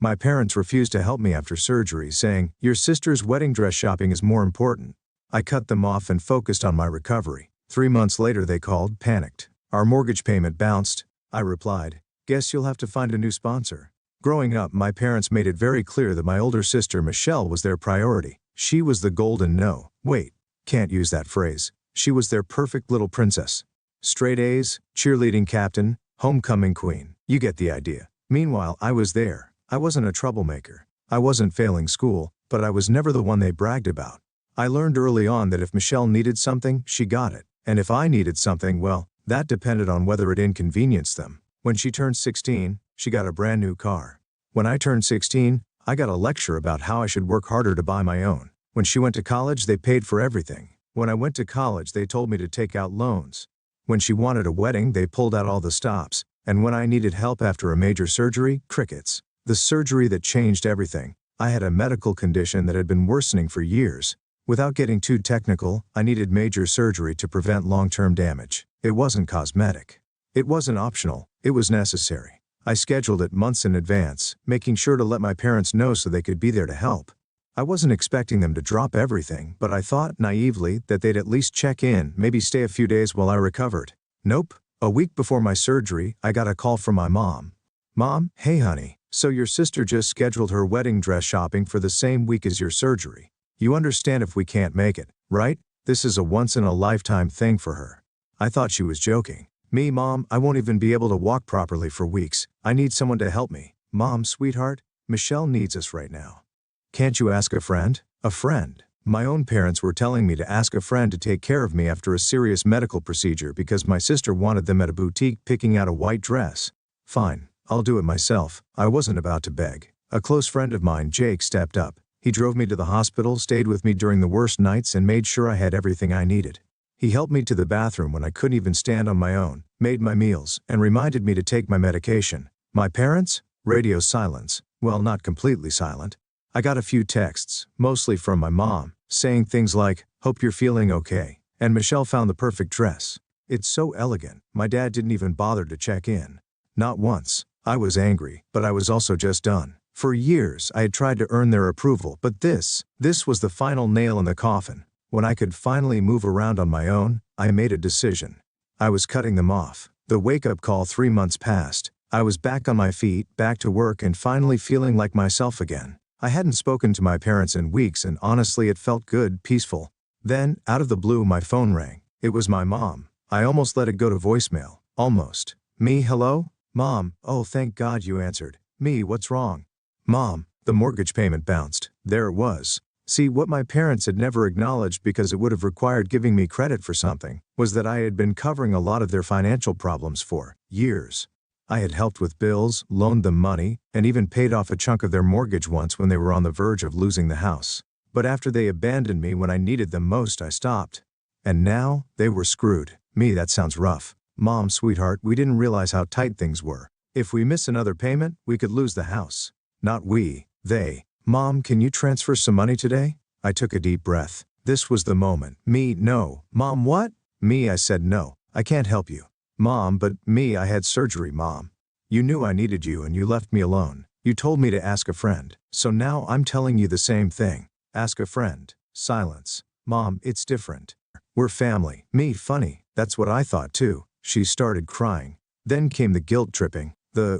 My parents refused to help me after surgery, saying, "Your sister's wedding dress shopping is more important." I cut them off and focused on my recovery. 3 months later they called, panicked. "Our mortgage payment bounced." I replied, "Guess you'll have to find a new sponsor." Growing up, my parents made it very clear that my older sister Michelle was their priority. She was the golden no, wait, can't use that phrase. She was their perfect little princess. Straight A's, cheerleading captain, homecoming queen. You get the idea. Meanwhile, I was there. I wasn't a troublemaker. I wasn't failing school, but I was never the one they bragged about. I learned early on that if Michelle needed something, she got it. And if I needed something, well, that depended on whether it inconvenienced them. When she turned 16, she got a brand new car. When I turned 16, I got a lecture about how I should work harder to buy my own. When she went to college, they paid for everything. When I went to college, they told me to take out loans. When she wanted a wedding, they pulled out all the stops. And when I needed help after a major surgery, crickets. The surgery that changed everything. I had a medical condition that had been worsening for years. Without getting too technical, I needed major surgery to prevent long-term damage. It wasn't cosmetic. It wasn't optional, it was necessary. I scheduled it months in advance, making sure to let my parents know so they could be there to help. I wasn't expecting them to drop everything, but I thought, naively, that they'd at least check in, maybe stay a few days while I recovered. Nope. A week before my surgery, I got a call from my mom. "Mom, hey honey, so your sister just scheduled her wedding dress shopping for the same week as your surgery. You understand if we can't make it, right? This is a once-in-a-lifetime thing for her." I thought she was joking. "Me, Mom, I won't even be able to walk properly for weeks. I need someone to help me." "Mom, sweetheart, Michelle needs us right now. Can't you ask a friend?" A friend. My own parents were telling me to ask a friend to take care of me after a serious medical procedure because my sister wanted them at a boutique picking out a white dress. Fine, I'll do it myself. I wasn't about to beg. A close friend of mine, Jake, stepped up. He drove me to the hospital, stayed with me during the worst nights, and made sure I had everything I needed. He helped me to the bathroom when I couldn't even stand on my own, made my meals, and reminded me to take my medication. My parents? Radio silence. Well, not completely silent. I got a few texts, mostly from my mom, saying things like, "Hope you're feeling okay," and "Michelle found the perfect dress." It's so elegant, my dad didn't even bother to check in. Not once. I was angry, but I was also just done. For years, I had tried to earn their approval, but this was the final nail in the coffin. When I could finally move around on my own, I made a decision. I was cutting them off. The wake-up call. 3 months passed. I was back on my feet, back to work, and finally feeling like myself again. I hadn't spoken to my parents in weeks, and honestly it felt good, peaceful. Then, out of the blue, my phone rang. It was my mom. I almost let it go to voicemail. Almost. "Me, hello? Mom, oh thank God you answered. Me, what's wrong?" "Mom, the mortgage payment bounced." There it was. See, what my parents had never acknowledged, because it would have required giving me credit for something, was that I had been covering a lot of their financial problems for years. I had helped with bills, loaned them money, and even paid off a chunk of their mortgage once when they were on the verge of losing the house. But after they abandoned me when I needed them most, I stopped. And now, they were screwed. Me, that sounds rough. "Mom, sweetheart, we didn't realize how tight things were. If we miss another payment, we could lose the house." Not we, they. "Mom, can you transfer some money today?" I took a deep breath. This was the moment. Me, no. "Mom, what?" Me, I said no. "I can't help you." "Mom, but me, I had surgery, Mom. You knew I needed you and you left me alone. You told me to ask a friend. So now I'm telling you the same thing. Ask a friend." Silence. "Mom, it's different. We're family." Me, funny. That's what I thought too. She started crying. Then came the guilt tripping.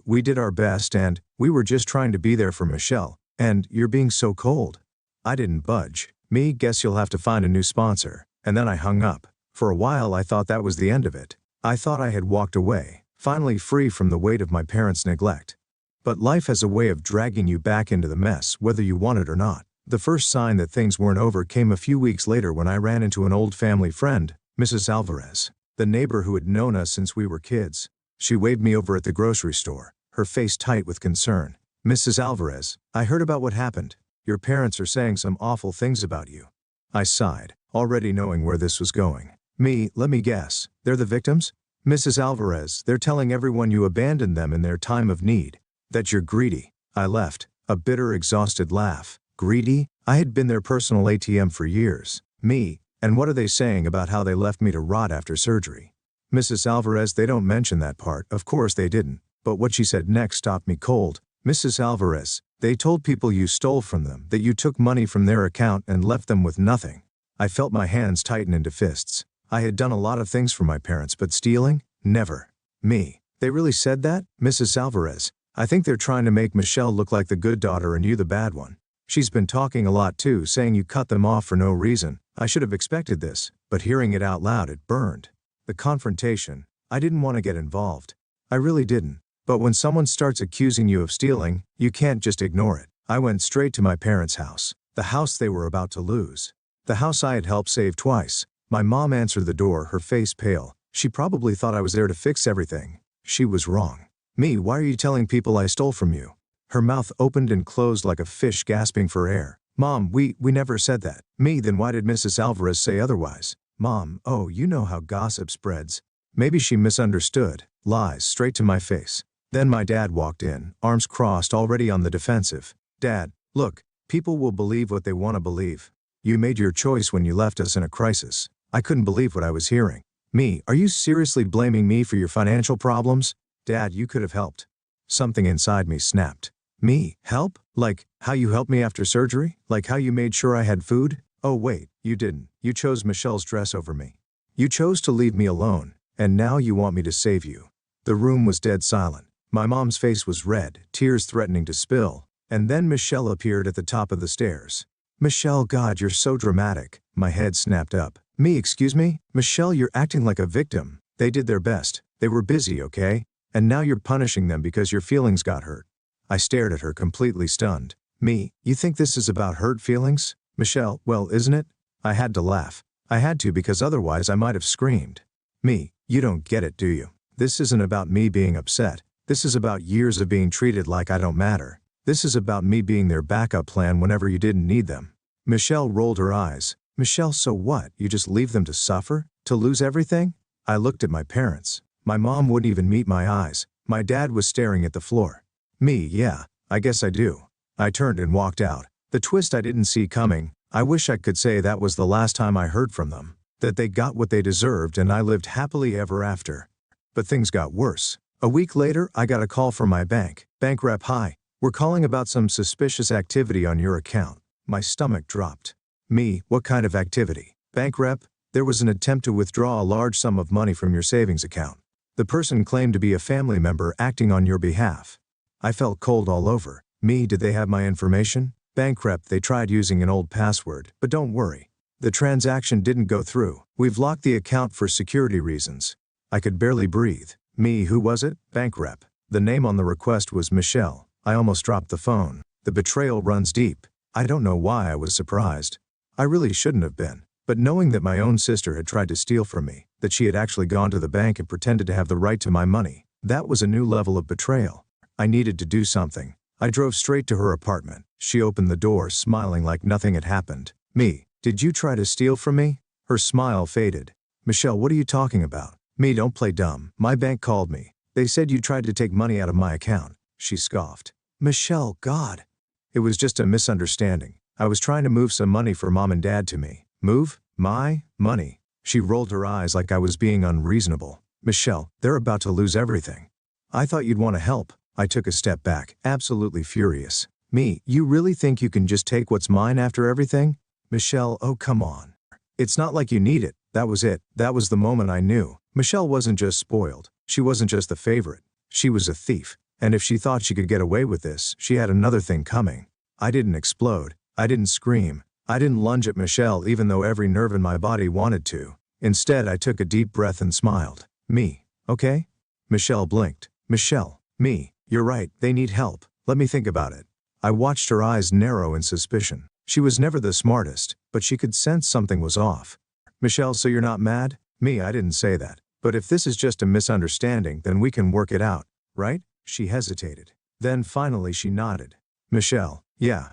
We did our best and we were just trying to be there for Michelle. And you're being so cold." I didn't budge. Me, "Guess you'll have to find a new sponsor." And then I hung up. For a while I thought that was the end of it. I thought I had walked away, finally free from the weight of my parents' neglect. But life has a way of dragging you back into the mess, whether you want it or not. The first sign that things weren't over came a few weeks later when I ran into an old family friend, Mrs. Alvarez, the neighbor who had known us since we were kids. She waved me over at the grocery store, her face tight with concern. "Mrs. Alvarez, I heard about what happened. Your parents are saying some awful things about you." I sighed, already knowing where this was going. Me, "Let me guess, they're the victims?" "Mrs. Alvarez, they're telling everyone you abandoned them in their time of need. That you're greedy." I left, a bitter, exhausted laugh. Greedy? I had been their personal ATM for years. Me, "And what are they saying about how they left me to rot after surgery?" "Mrs. Alvarez, they don't mention that part, of course they didn't." But what she said next stopped me cold. "Mrs. Alvarez, They told people you stole from them, that you took money from their account and left them with nothing. I felt my hands tighten into fists. I had done a lot of things for my parents, but stealing? Never. Me. They really said that? Mrs. Alvarez, I think they're trying to make Michelle look like the good daughter and you the bad one. She's been talking a lot too, saying you cut them off for no reason. I should have expected this, but hearing it out loud, it burned. The confrontation. I didn't want to get involved. I really didn't. But when someone starts accusing you of stealing, you can't just ignore it. I went straight to my parents' house. The house they were about to lose. The house I had helped save twice. My mom answered the door, her face pale. She probably thought I was there to fix everything. She was wrong. Me, why are you telling people I stole from you? Her mouth opened and closed like a fish gasping for air. Mom, we never said that. Me, then why did Mrs. Alvarez say otherwise? Mom, oh, you know how gossip spreads. Maybe she misunderstood. Lies straight to my face. Then my dad walked in, arms crossed, already on the defensive. Dad, look, people will believe what they want to believe. You made your choice when you left us in a crisis. I couldn't believe what I was hearing. Me, are you seriously blaming me for your financial problems? Dad, you could have helped. Something inside me snapped. Me, help? Like, how you helped me after surgery? Like how you made sure I had food? Oh wait, you didn't. You chose Michelle's dress over me. You chose to leave me alone, and now you want me to save you. The room was dead silent. My mom's face was red, tears threatening to spill, and then Michelle appeared at the top of the stairs. Michelle, God, you're so dramatic. My head snapped up. Me, excuse me? Michelle, you're acting like a victim. They did their best. They were busy, okay? And now you're punishing them because your feelings got hurt. I stared at her, completely stunned. Me, you think this is about hurt feelings? Michelle, well, isn't it? I had to laugh. I had to because otherwise I might have screamed. Me, you don't get it, do you? This isn't about me being upset. This is about years of being treated like I don't matter. This is about me being their backup plan whenever you didn't need them. Michelle rolled her eyes. Michelle, so what? You just leave them to suffer? To lose everything? I looked at my parents. My mom wouldn't even meet my eyes. My dad was staring at the floor. Me, yeah, I guess I do. I turned and walked out. The twist I didn't see coming. I wish I could say that was the last time I heard from them. That they got what they deserved and I lived happily ever after. But things got worse. A week later, I got a call from my bank. Bank rep, hi. We're calling about some suspicious activity on your account. My stomach dropped. Me, what kind of activity? Bank rep, there was an attempt to withdraw a large sum of money from your savings account. The person claimed to be a family member acting on your behalf. I felt cold all over. Me, did they have my information? Bank rep, they tried using an old password, but don't worry. The transaction didn't go through. We've locked the account for security reasons. I could barely breathe. Me, who was it? Bank rep. The name on the request was Michelle. I almost dropped the phone. The betrayal runs deep. I don't know why I was surprised. I really shouldn't have been. But knowing that my own sister had tried to steal from me, that she had actually gone to the bank and pretended to have the right to my money, that was a new level of betrayal. I needed to do something. I drove straight to her apartment. She opened the door, smiling like nothing had happened. Me, did you try to steal from me? Her smile faded. Michelle, what are you talking about? Me, don't play dumb. My bank called me. They said you tried to take money out of my account. She scoffed. Michelle, God. It was just a misunderstanding. I was trying to move some money for mom and dad to me. Move? My money? She rolled her eyes like I was being unreasonable. Michelle, they're about to lose everything. I thought you'd want to help. I took a step back, absolutely furious. Me, you really think you can just take what's mine after everything? Michelle, oh come on. It's not like you need it. That was it. That was the moment I knew. Michelle wasn't just spoiled. She wasn't just the favorite. She was a thief. And if she thought she could get away with this, she had another thing coming. I didn't explode. I didn't scream. I didn't lunge at Michelle even though every nerve in my body wanted to. Instead, I took a deep breath and smiled. Me, okay? Michelle blinked. Michelle, me, you're right, they need help. Let me think about it. I watched her eyes narrow in suspicion. She was never the smartest, but she could sense something was off. Michelle, so you're not mad? Me, I didn't say that. But if this is just a misunderstanding, then we can work it out, right? She hesitated. Then finally she nodded. Michelle, yeah,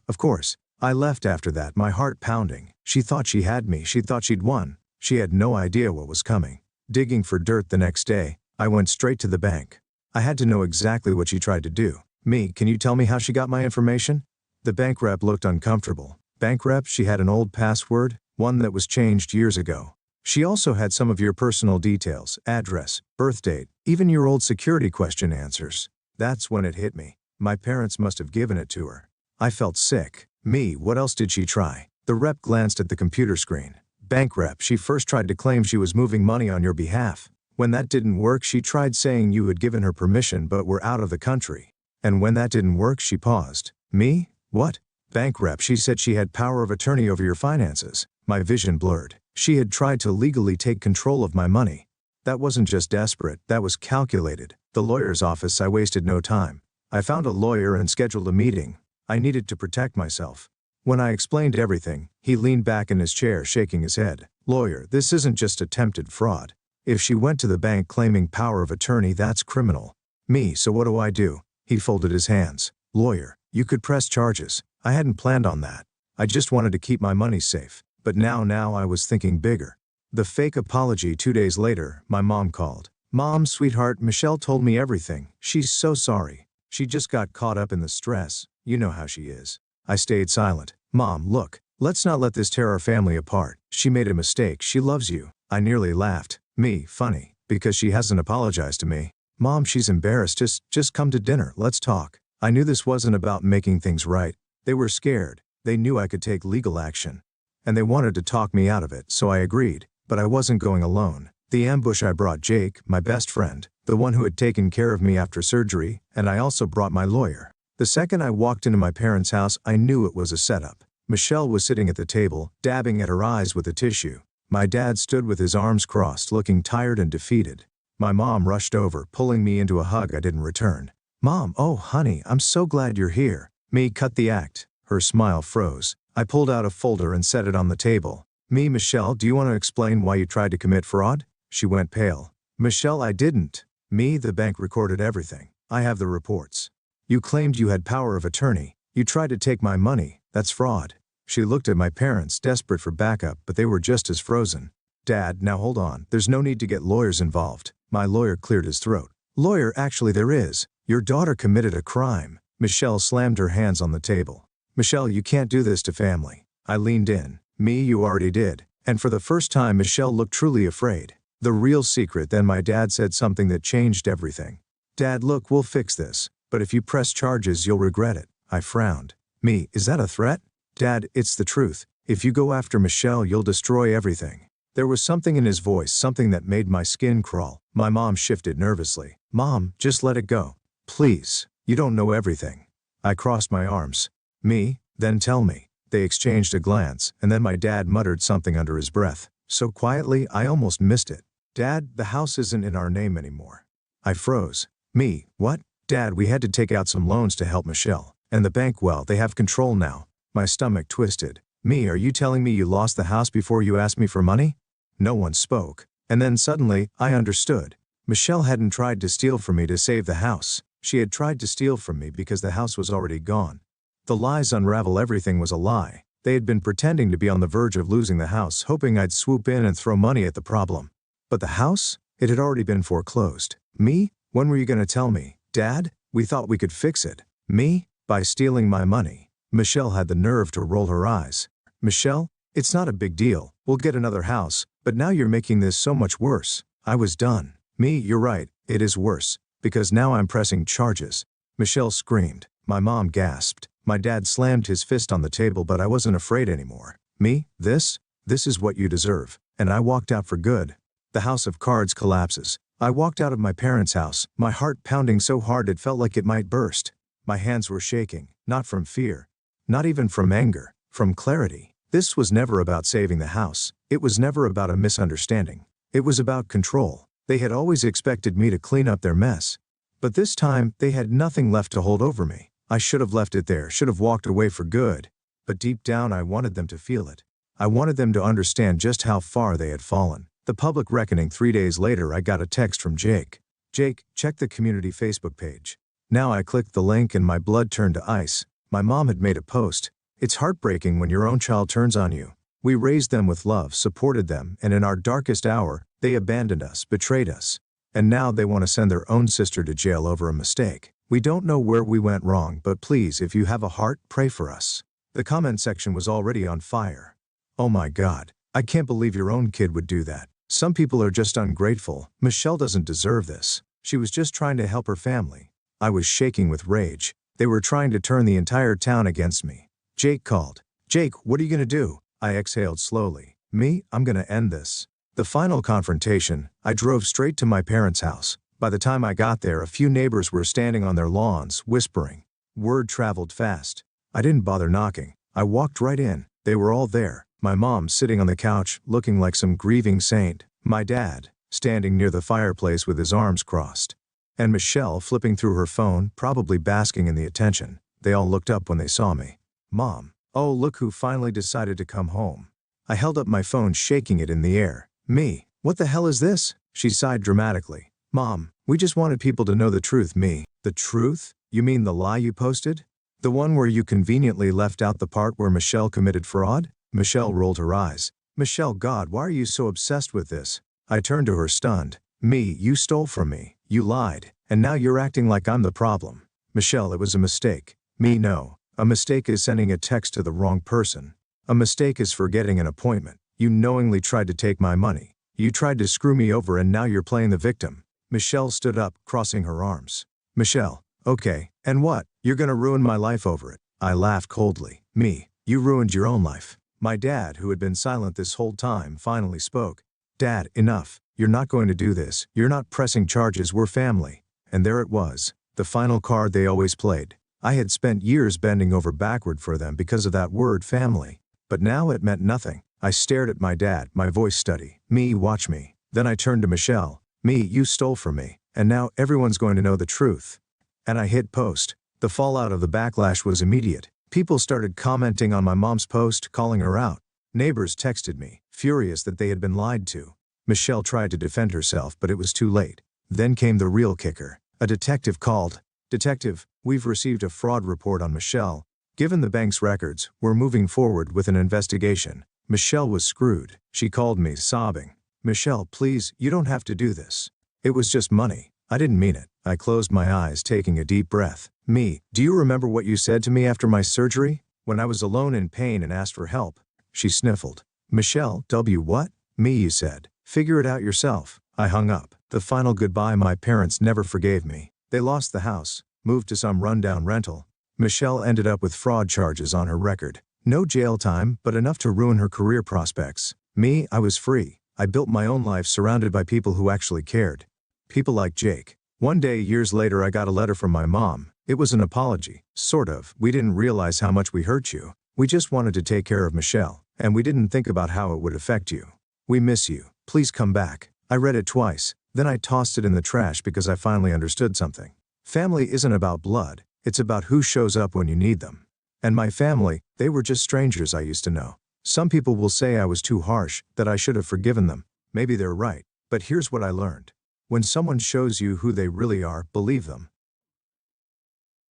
of course. I left after that, my heart pounding. She thought she had me, she thought she'd won. She had no idea what was coming. Digging for dirt the next day, I went straight to the bank. I had to know exactly what she tried to do. Me, can you tell me how she got my information? The bank rep looked uncomfortable. Bank rep, she had an old password, one that was changed years ago. She also had some of your personal details, address, birth date, even your old security question answers. That's when it hit me. My parents must have given it to her. I felt sick. Me, what else did she try? The rep glanced at the computer screen. Bank rep, she first tried to claim she was moving money on your behalf. When that didn't work, she tried saying you had given her permission but were out of the country. And when that didn't work, she paused. Me? What? Bank rep, she said she had power of attorney over your finances. My vision blurred. She had tried to legally take control of my money. That wasn't just desperate, that was calculated. The lawyer's office, I wasted no time. I found a lawyer and scheduled a meeting. I needed to protect myself. When I explained everything, he leaned back in his chair shaking his head. Lawyer, this isn't just attempted fraud. If she went to the bank claiming power of attorney, that's criminal. Me, so what do I do? He folded his hands. Lawyer, you could press charges. I hadn't planned on that. I just wanted to keep my money safe. But now I was thinking bigger. The fake apology. 2 days later, my mom called. Mom, sweetheart, Michelle told me everything. She's so sorry. She just got caught up in the stress. You know how she is. I stayed silent. Mom, look, let's not let this tear our family apart. She made a mistake. She loves you. I nearly laughed. Me, funny, because she hasn't apologized to me. Mom, she's embarrassed. Just come to dinner. Let's talk. I knew this wasn't about making things right. They were scared. They knew I could take legal action. And they wanted to talk me out of it, so I agreed. But I wasn't going alone. The ambush, I brought Jake, my best friend, the one who had taken care of me after surgery, and I also brought my lawyer. The second I walked into my parents' house, I knew it was a setup. Michelle was sitting at the table, dabbing at her eyes with a tissue. My dad stood with his arms crossed, looking tired and defeated. My mom rushed over, pulling me into a hug I didn't return. Mom, oh honey, I'm so glad you're here. Me, cut the act. Her smile froze. I pulled out a folder and set it on the table. Me, Michelle, do you want to explain why you tried to commit fraud? She went pale. Michelle, I didn't. Me, the bank recorded everything. I have the reports. You claimed you had power of attorney. You tried to take my money. That's fraud. She looked at my parents, desperate for backup, but they were just as frozen. Dad, now hold on. There's no need to get lawyers involved. My lawyer cleared his throat. Lawyer, actually there is. Your daughter committed a crime. Michelle slammed her hands on the table. Michelle, you can't do this to family. I leaned in. Me, you already did. And for the first time, Michelle looked truly afraid. The real secret. Then my dad said something that changed everything. Dad, look, we'll fix this. But if you press charges, you'll regret it. I frowned. Me, is that a threat? Dad, it's the truth. If you go after Michelle, you'll destroy everything. There was something in his voice, something that made my skin crawl. My mom shifted nervously. Mom, just let it go. Please. You don't know everything. I crossed my arms. Me, then tell me. They exchanged a glance, and then my dad muttered something under his breath. So quietly, I almost missed it. Dad, the house isn't in our name anymore. I froze. Me, what? Dad, we had to take out some loans to help Michelle. And the bank, well, they have control now. My stomach twisted. Me, are you telling me you lost the house before you asked me for money? No one spoke. And then suddenly, I understood. Michelle hadn't tried to steal from me to save the house. She had tried to steal from me because the house was already gone. The lies unravel. Everything was a lie. They had been pretending to be on the verge of losing the house, hoping I'd swoop in and throw money at the problem. But the house? It had already been foreclosed. Me? When were you going to tell me? Dad? We thought we could fix it. Me? By stealing my money. Michelle had the nerve to roll her eyes. Michelle? It's not a big deal. We'll get another house. But now you're making this so much worse. I was done. Me, you're right. It is worse. Because now I'm pressing charges. Michelle screamed. My mom gasped. My dad slammed his fist on the table, but I wasn't afraid anymore. Me? This is what you deserve. And I walked out for good. The house of cards collapses. I walked out of my parents' house, my heart pounding so hard it felt like it might burst. My hands were shaking, not from fear. Not even from anger, from clarity. This was never about saving the house. It was never about a misunderstanding. It was about control. They had always expected me to clean up their mess. But this time, they had nothing left to hold over me. I should have left it there, should have walked away for good. But deep down, I wanted them to feel it. I wanted them to understand just how far they had fallen. The public reckoning. 3 days later, I got a text from Jake. Jake, check the community Facebook page. Now I clicked the link and my blood turned to ice. My mom had made a post. It's heartbreaking when your own child turns on you. We raised them with love, supported them, and in our darkest hour, they abandoned us, betrayed us. And now they want to send their own sister to jail over a mistake. We don't know where we went wrong, but please, if you have a heart, pray for us. The comment section was already on fire. Oh my God, I can't believe your own kid would do that. Some people are just ungrateful. Michelle doesn't deserve this. She was just trying to help her family. I was shaking with rage. They were trying to turn the entire town against me. Jake called. Jake, what are you gonna do? I exhaled slowly. Me, I'm gonna end this. The final confrontation, I drove straight to my parents' house. By the time I got there, a few neighbors were standing on their lawns, whispering. Word traveled fast. I didn't bother knocking. I walked right in. They were all there. My mom sitting on the couch, looking like some grieving saint. My dad, standing near the fireplace with his arms crossed. And Michelle flipping through her phone, probably basking in the attention. They all looked up when they saw me. Mom, oh look who finally decided to come home. I held up my phone, shaking it in the air. Me, what the hell is this? She sighed dramatically. Mom, we just wanted people to know the truth. Me, the truth? You mean the lie you posted? The one where you conveniently left out the part where Michelle committed fraud? Michelle rolled her eyes. Michelle, God, why are you so obsessed with this? I turned to her stunned. Me, you stole from me. You lied. And now you're acting like I'm the problem. Michelle, it was a mistake. Me, no. A mistake is sending a text to the wrong person. A mistake is forgetting an appointment. You knowingly tried to take my money. You tried to screw me over and now you're playing the victim. Michelle stood up, crossing her arms. Michelle, okay, and what? You're gonna ruin my life over it. I laughed coldly. Me, you ruined your own life. My dad, who had been silent this whole time, finally spoke. Dad, enough. You're not going to do this. You're not pressing charges. We're family. And there it was, the final card they always played. I had spent years bending over backward for them because of that word family. But now it meant nothing. I stared at my dad, my voice steady. Me, watch me. Then I turned to Michelle. Me, you stole from me. And now everyone's going to know the truth. And I hit post. The fallout of the backlash was immediate. People started commenting on my mom's post, calling her out. Neighbors texted me, furious that they had been lied to. Michelle tried to defend herself, but it was too late. Then came the real kicker. A detective called. Detective, we've received a fraud report on Michelle. Given the bank's records, we're moving forward with an investigation. Michelle was screwed. She called me, sobbing. Michelle, please, you don't have to do this. It was just money. I didn't mean it. I closed my eyes, taking a deep breath. Me, do you remember what you said to me after my surgery? When I was alone in pain and asked for help. She sniffled. Michelle, what? Me, you said. Figure it out yourself. I hung up. The final goodbye. My parents never forgave me. They lost the house, moved to some rundown rental. Michelle ended up with fraud charges on her record. No jail time, but enough to ruin her career prospects. Me, I was free. I built my own life surrounded by people who actually cared. People like Jake. One day, years later, I got a letter from my mom. It was an apology. Sort of. We didn't realize how much we hurt you. We just wanted to take care of Michelle, and we didn't think about how it would affect you. We miss you. Please come back. I read it twice, then I tossed it in the trash because I finally understood something. Family isn't about blood, it's about who shows up when you need them. And my family, they were just strangers I used to know. Some people will say I was too harsh, that I should have forgiven them. Maybe they're right, but here's what I learned. When someone shows you who they really are, believe them.